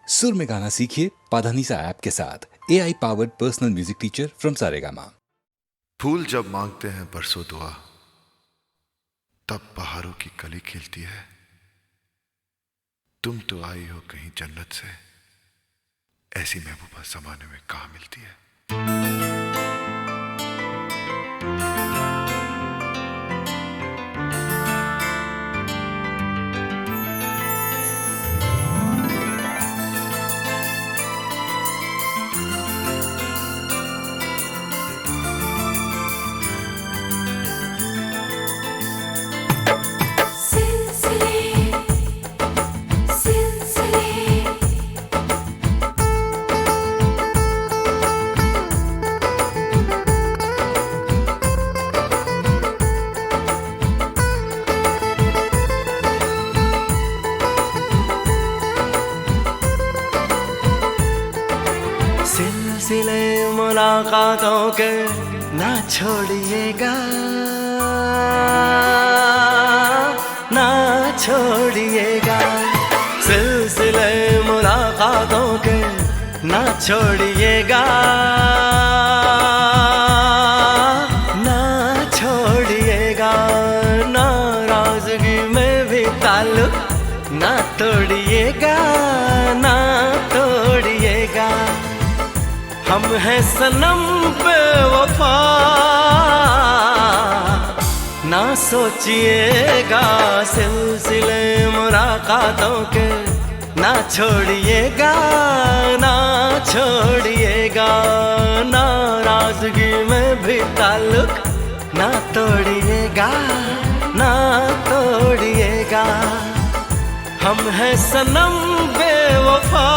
सुर में गाना सीखिए पाधानीसा ऐप के साथ। AI powered personal music teacher from Saregama. फूल जब मांगते हैं बरसों दुआ, तब बहारों की कली खिलती है। तुम तो आई हो कहीं जन्नत से, ऐसी महबूबा जमाने में कहाँ मिलती है। सिलसिले मुलाकातों के ना छोड़िएगा, ना छोड़िएगा। सिलसिले मुलाकातों के ना छोड़िएगा, ना छोड़िएगा। नाराजगी में भी ताल्लुक ना तोड़िएगा, ना तोड़िएगा। हम हैं सनम बेवफा, ना सोचिएगा। सिलसिले मुलाकातों के ना छोड़िएगा, ना छोड़िएगा। नाराजगी में भी ताल्लुक ना तोड़िएगा, ना तोड़िएगा। हम हैं सनम बेवफा,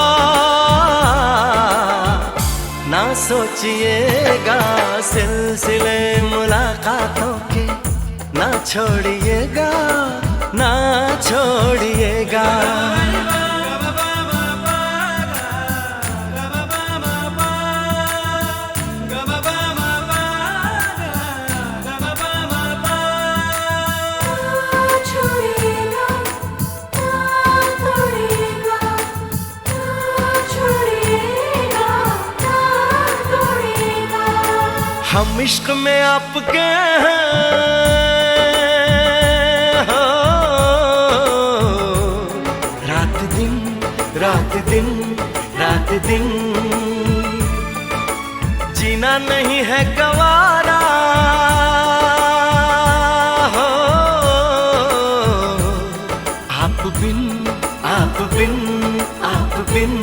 ना सोचिएगा। सिलसिले मुलाकातों के ना छोड़िएगा, ना छोड़िएगा। हम इश्क में आपके हैं, हो रात दिन, रात दिन, रात दिन। जीना नहीं है गवारा, हो आप बिन, आप बिन, आप बिन।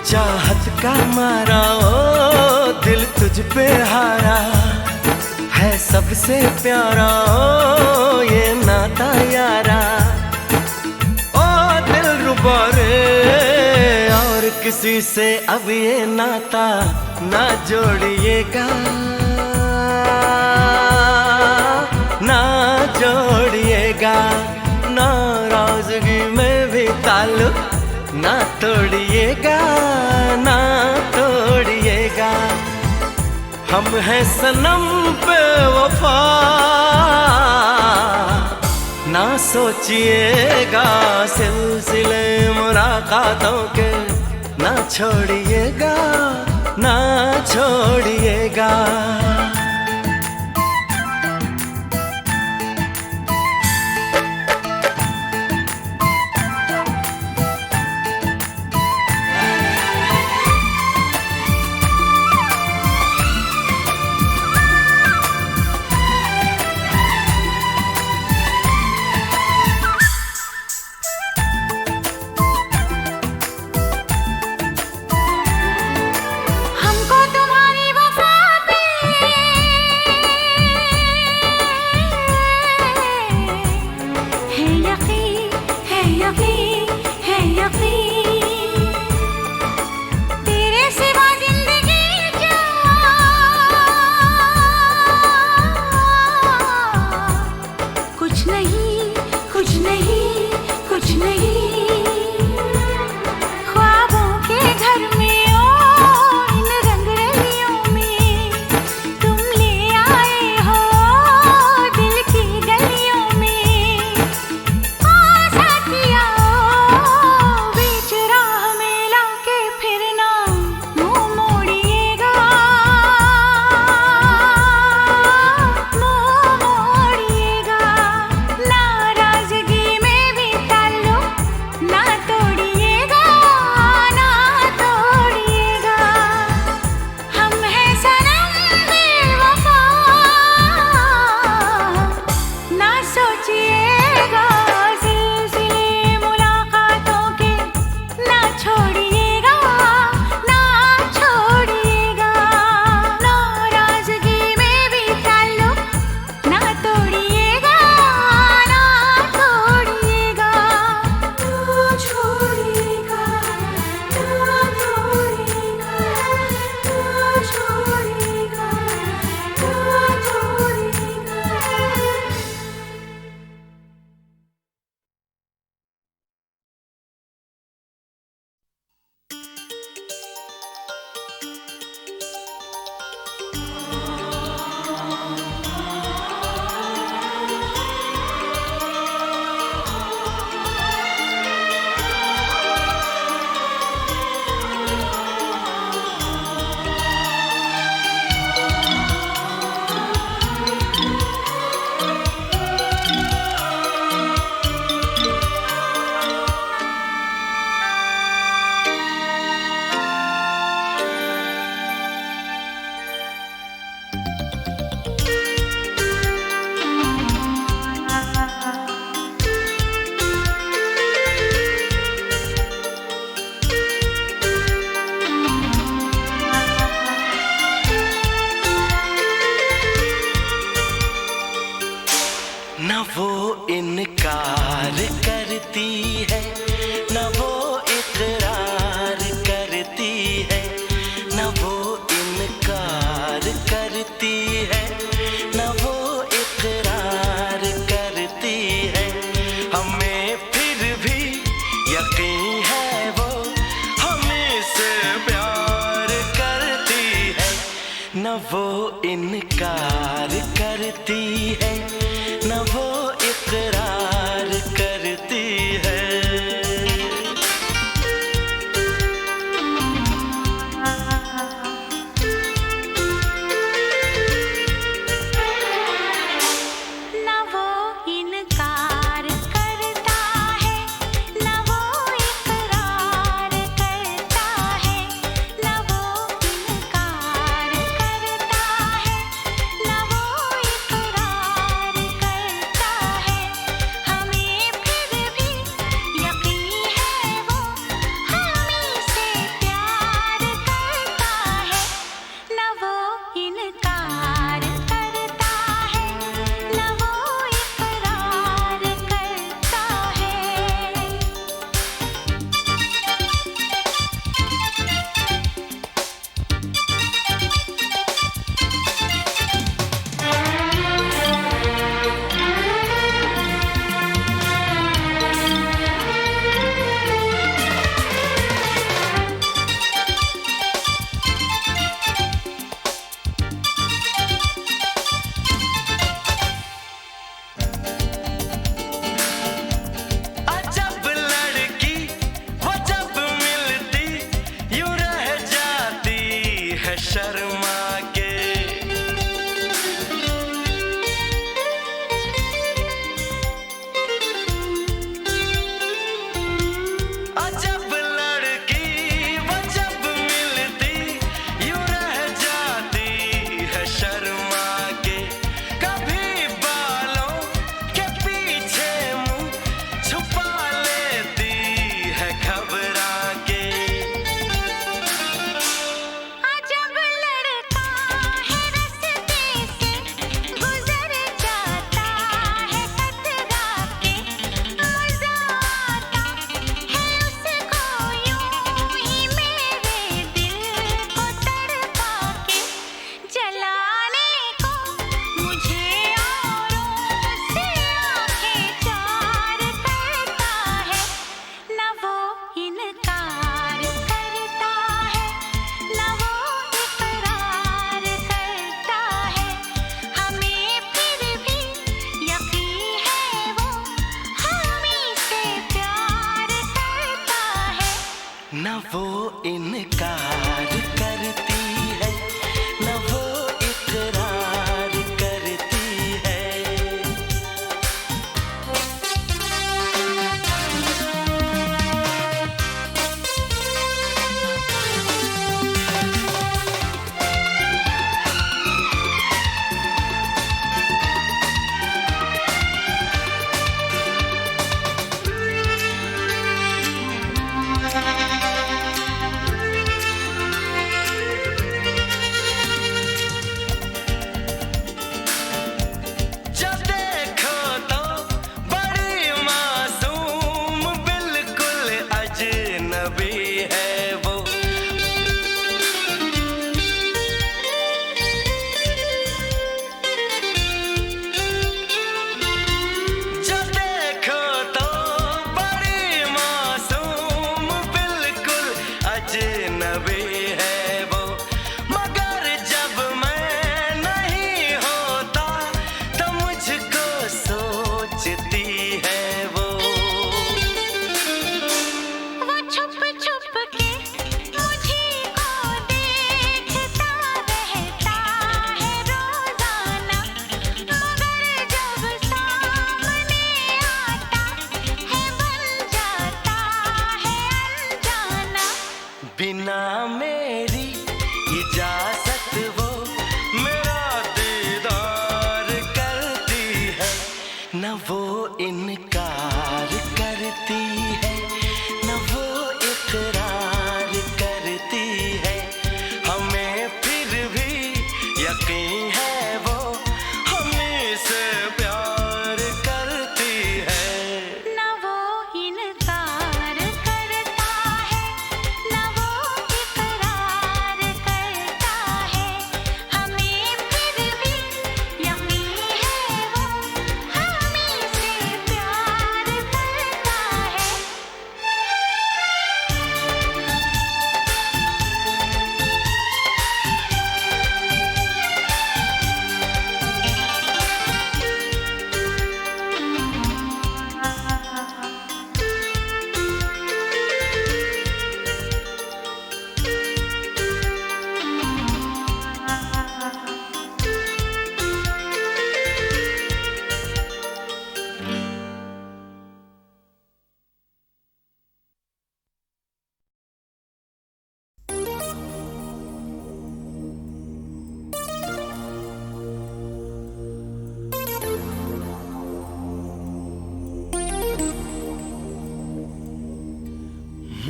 चाहत का मारा ओ दिल तुझ पे हारा है, सबसे प्यारा ओ ये नाता यारा। ओ दिल रुबा रे, और किसी से अब ये नाता ना जोड़िएगा, ना जोड़िएगा। नाराजगी में भी ताल्लुक ना तोड़िएगा, ना तोड़िएगा। हम हैं सनम बेवफा, ना सोचिएगा। सिलसिले मुलाकातों के ना छोड़िएगा, ना छोड़िएगा। हमको तुम्हारी वफा पे यकीन है वो हमें से प्यार करती है, न वो इनकार करती है, न वो इकरार करती है। शर्मा के अजब लड़की वो जब मिलती यूं रह जाती है शर्मा के। कभी बालों के पीछे मुंह छुपा लेती है घबरा के। न वो इनकार करती है, न वो इकरार करती है। बिना में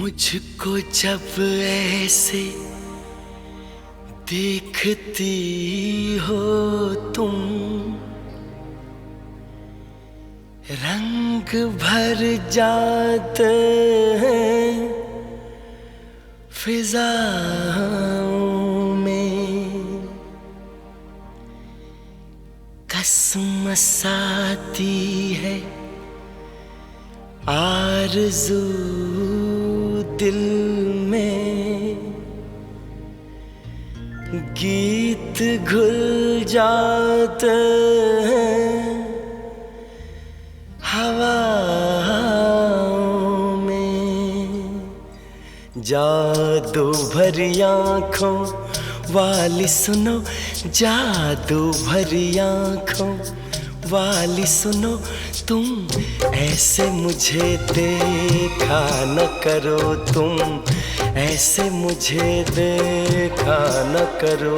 मुझको जब ऐसे देखती हो तुम, रंग भर जाते हैं फिजाओं में, कसमस आती है आरज़ू दिल में, गीत घुल जाते हैं हवाओं में। जादू भरी आँखों वाली सुनो, जादू भरी आँखों वाली सुनो, तुम ऐसे मुझे देखा न करो, तुम ऐसे मुझे देखा न करो।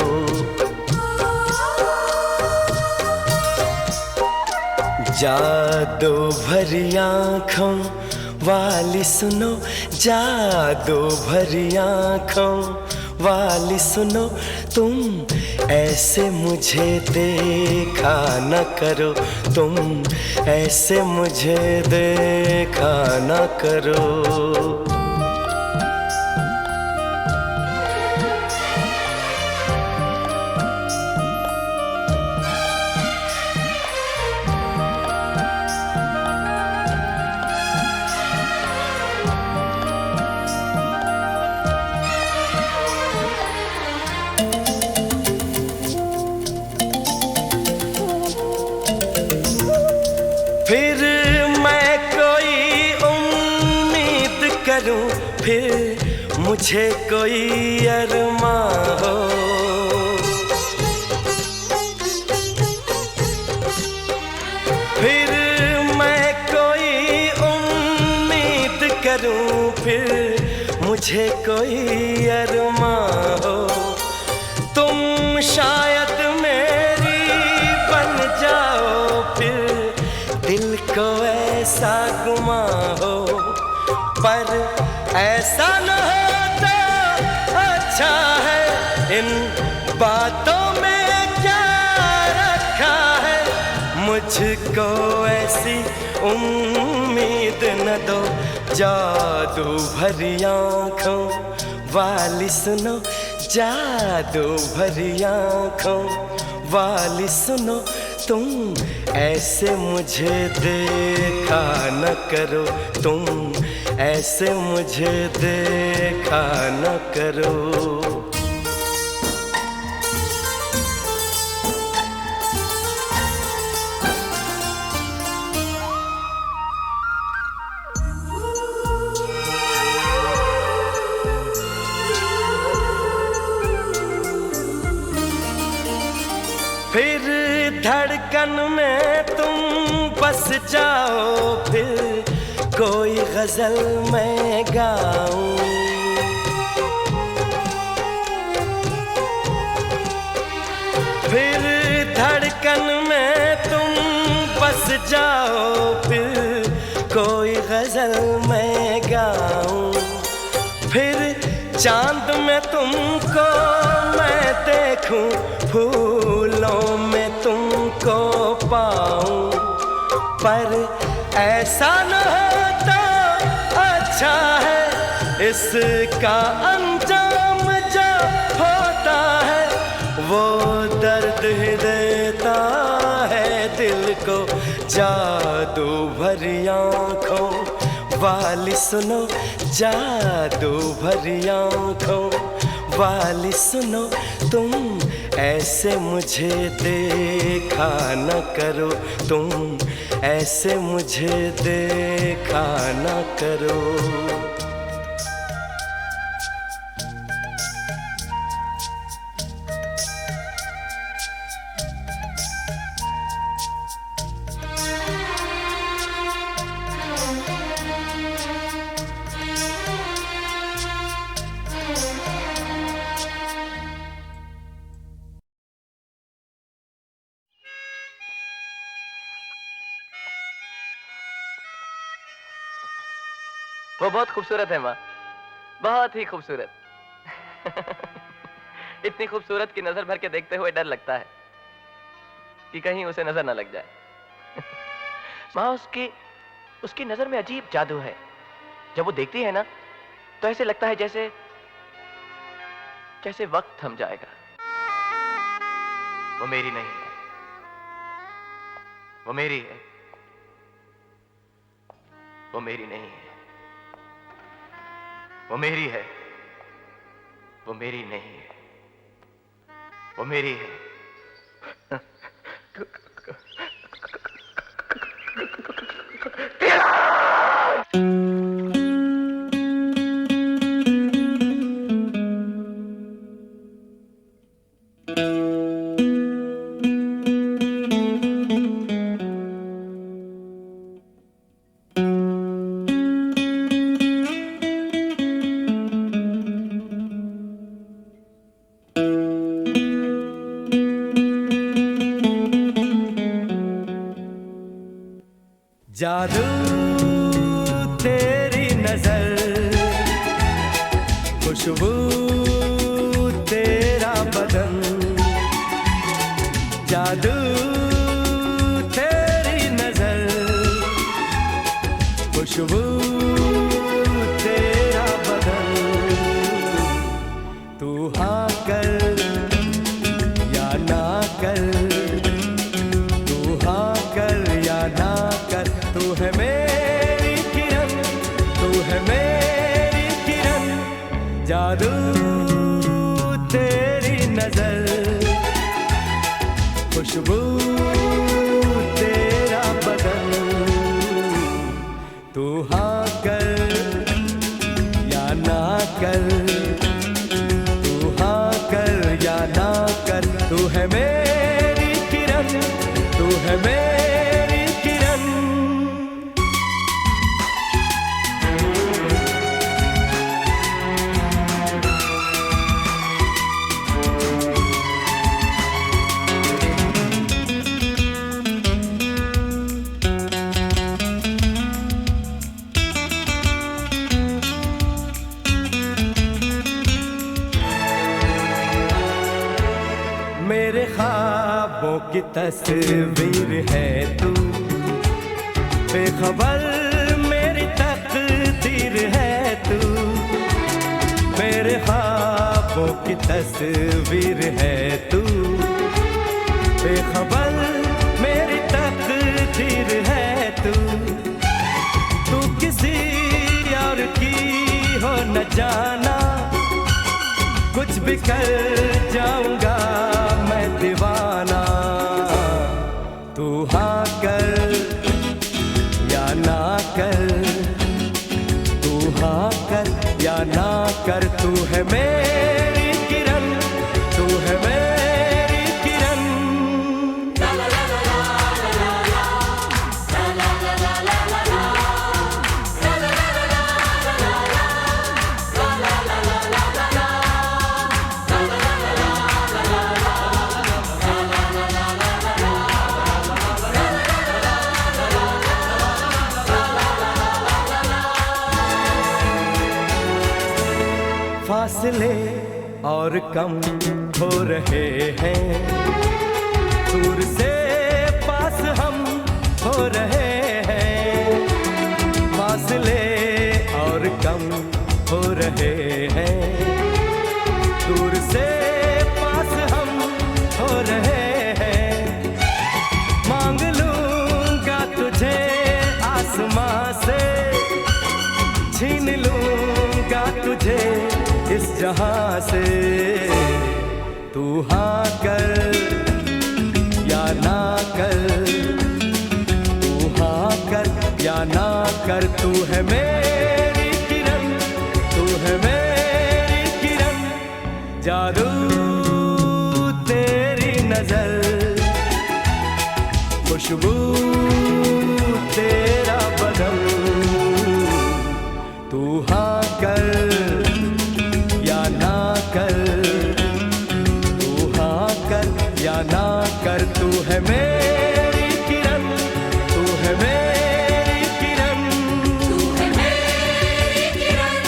जादू भरी आँखों वाली सुनो, जादू भरी आँखों वाली सुनो, तुम ऐसे मुझे देखा न करो, तुम ऐसे मुझे देखा न करो। फिर मैं कोई उम्मीद करूं, फिर मुझे कोई अरमां हो, फिर मैं कोई उम्मीद करूं, फिर मुझे कोई अरमां हो। तुम शायद मेरी बन जाओ, फिर दिल को ऐसा गुमा हो, पर ऐसा न हो तो अच्छा है। इन बातों में क्या रखा है, मुझको ऐसी उम्मीद न दो। जादू भरी आँखों वाली सुनो, जादू भरी आँखों वाली सुनो, तुम ऐसे मुझे देखा न करो, तुम ऐसे मुझे देखा न करो। फिर धड़कन में तुम बस जाओ, फिर कोई गजल मैं गाऊं, फिर धड़कन में तुम बस जाओ, फिर कोई गजल मैं गाऊं, फिर चांद में तुमको मैं देखूं, फूलों में तुमको पाऊं, पर ऐसा न हो तो अच्छा है। इसका अंजाम जो होता है, वो दर्द ही देता है दिल को। जादू भरी आँखों वाली सुनो, जादू भरी आँखों वाली सुनो, तुम ऐसे मुझे देखा न करो, तुम ऐसे मुझे देखा न करो। वो बहुत खूबसूरत है माँ। बहुत ही खूबसूरत। इतनी खूबसूरत की नजर भर के देखते हुए डर लगता है कि कहीं उसे नजर न लग जाए। माँ, उसकी नजर में अजीब जादू है। जब वो देखती है ना तो ऐसे लगता है जैसे वक्त थम जाएगा। वो मेरी नहीं है, वो मेरी है। वो मेरी नहीं है, वो मेरी है। वो मेरी नहीं है, वो मेरी है। जादू तेरी नजर, खुशबू तेरा बदन, जादू तेरी नजर, खुशबू तेरा बदन। तू हाँ कर या ना कर, तू हाँ कर या ना कर, तू है मेरी किरण, तू है मेरी किरण। जादू तेरी नजर, खुशबू तेरा बदन। तू हाँ कर या ना कर, तू हाँ कर या ना कर, तू है मेरी किरण, तू है मेरी किरण। मेरे ख्वाबों की तस्वीर है तू, बेखबर मेरी तकदीर है तू। मेरे ख्वाबों की तस्वीर है तू, बेखबर मेरी तकदीर है तू। तू किसी और की हो न जाना, कुछ भी कर जाऊंगा मैं दीवाना। तू हाँ कर या ना कर, तू हाँ कर या ना कर, तू है मेरी किरण, तू है मेरी किरण। फासले और कम हो रहे हैं, दूर से पास हम हो रहे हैं। फासले और कम हो रहे हैं, दूर से पास हम हो रहे हैं। मांग लूंगा तुझे आसमां से, छीन लूंगा तुझे इस जहां से। तू हाँ कर या ना कर, तू हाँ कर या ना कर, तू है मेरी किरण, तू है मेरी किरण। जादू तेरी नजर, खुशबू तेरा बदन। तू हाँ कर या ना कर, तू हाँ कर या ना कर, तू है मेरी किरण, तू है मेरी किरण, तू है मेरी किरण।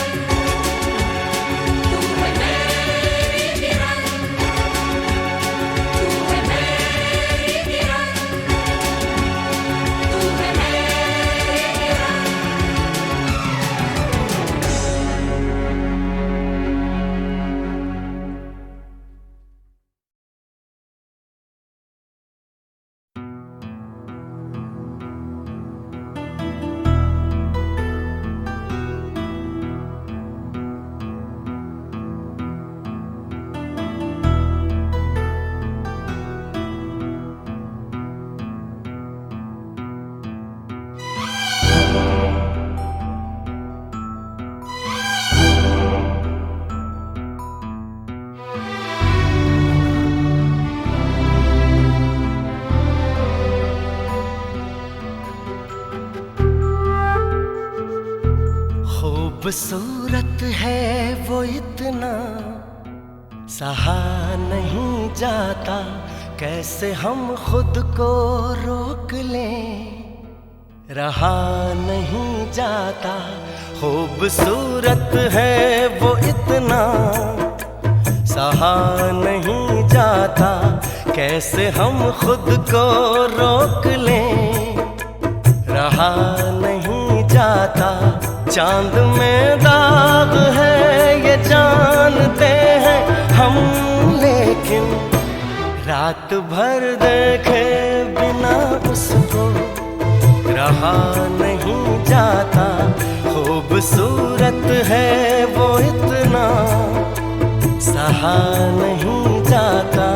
खूबसूरत है वो इतना, सहा नहीं जाता, कैसे हम खुद को रोक लें, रहा नहीं जाता। खूबसूरत है वो इतना, सहा नहीं जाता, कैसे हम खुद को रोक लें, रहा नहीं जाता। चांद में दाग है ये जानते हैं हम, लेकिन रात भर देखे बिना उसको रहा नहीं जाता। खूबसूरत है वो इतना, सहा नहीं जाता।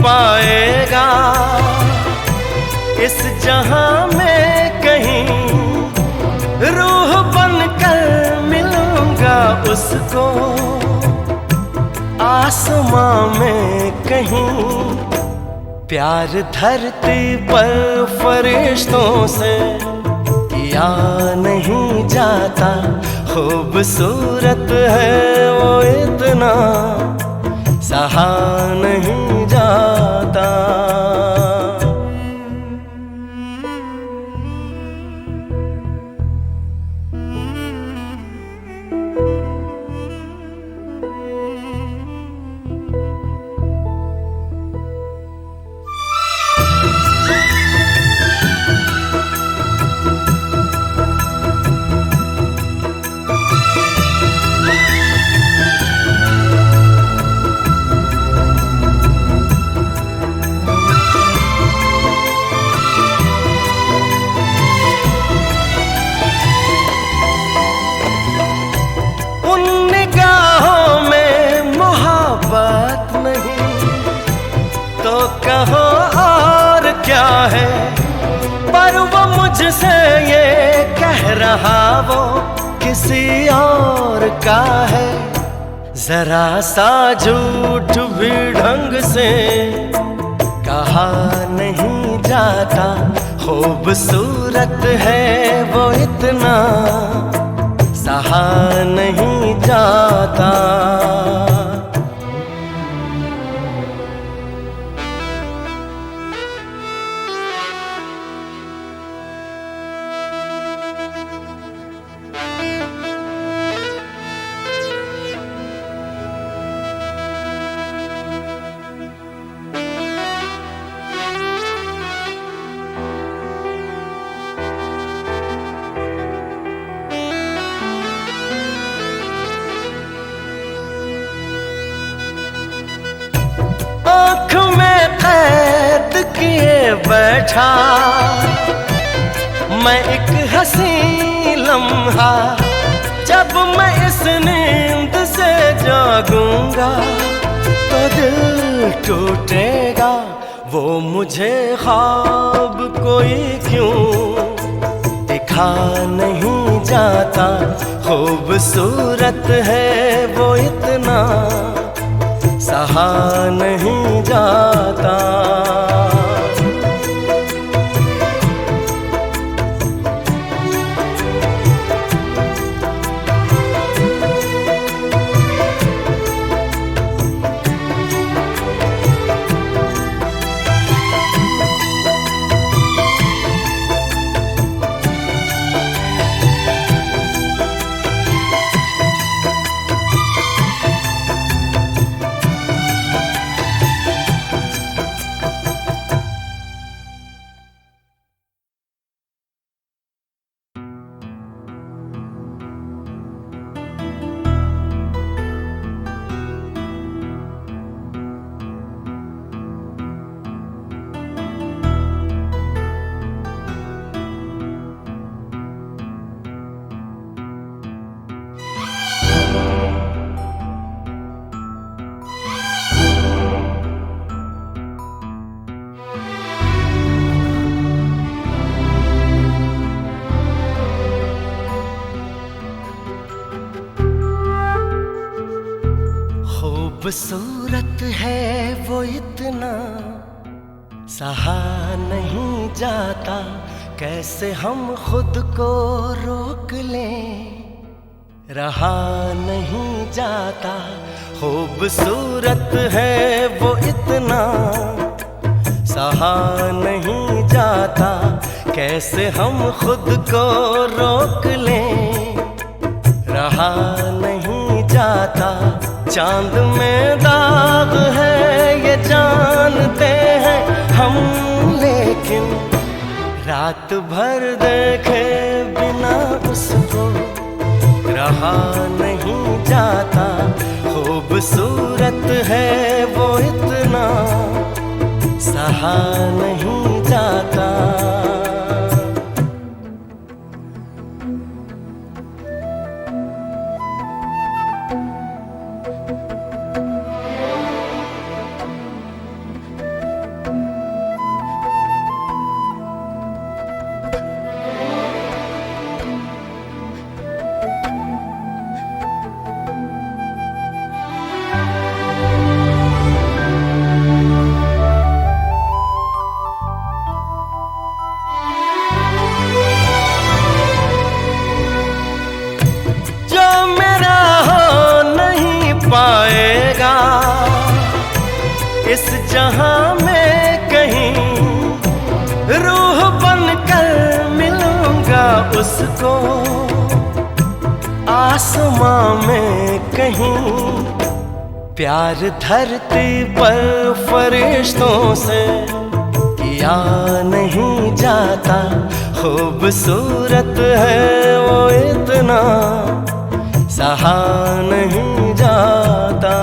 पाएगा इस जहां में कहीं, रूह बनकर मिलूंगा उसको आसमां में कहीं। प्यार धरती पर फरिश्तों से किया नहीं जाता, खूबसूरत है वो इतना, सहा नहीं जाता। कहो और क्या है, पर वो मुझसे ये कह रहा वो किसी और का है। जरा सा झूठ भी ढंग से कहा नहीं जाता, खूबसूरत है वो इतना, सहा नहीं जाता। आँख में कैद किए बैठा मैं एक हंसी लम्हा, जब मैं इस नींद से जागूंगा तो दिल टूटेगा। वो मुझे ख्वाब कोई क्यों दिखा नहीं जाता, खूबसूरत है वो इतना, सहा नहीं जाता। खूबसूरत है वो इतना, सहा नहीं जाता, कैसे हम खुद को रोक लें, रहा नहीं जाता। खूबसूरत है वो इतना, सहा नहीं जाता, कैसे हम खुद को रोक लें, रहा नहीं जाता। चांद में दाग है ये जानते हैं हम, लेकिन रात भर देखे बिना उसको रहा नहीं जाता। खूबसूरत है वो इतना, सहा नहीं जाता। पाएगा इस जहां में कहीं, रूह बनकर मिलूंगा उसको आसमां में कहीं। प्यार धरती पर फरिश्तों से किया नहीं जाता, खूबसूरत है वो इतना, सहा नहीं जाता।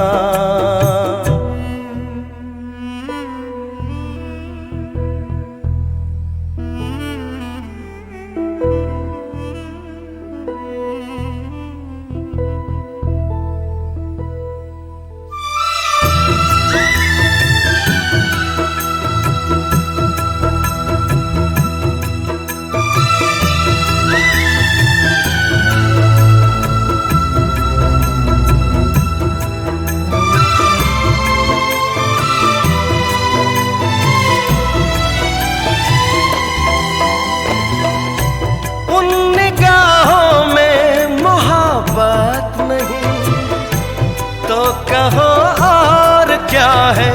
कहो और क्या है,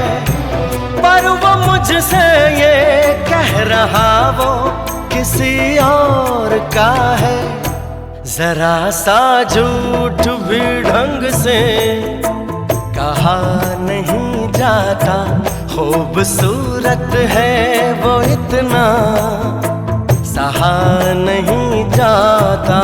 पर वो मुझसे ये कह रहा वो किसी और का है। जरा सा झूठ भी ढंग से कहा नहीं जाता, खूबसूरत है वो इतना, सहा नहीं जाता।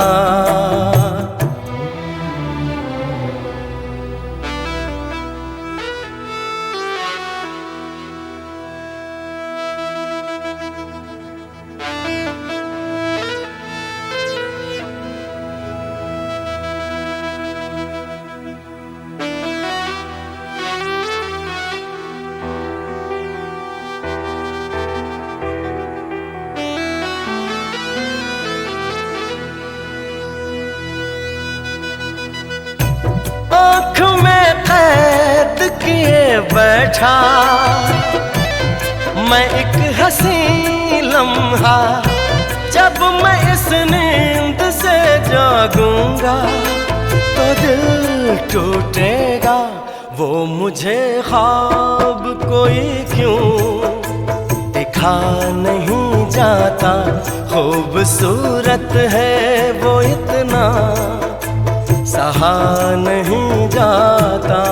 आँख में कैद किए बैठा मैं एक हंसी लम्हा, जब मैं इस नींद से जागूंगा तो दिल टूटेगा। वो मुझे ख्वाब कोई क्यों दिखा नहीं जाता, खूबसूरत है वो इतना, सहा नहीं जाता।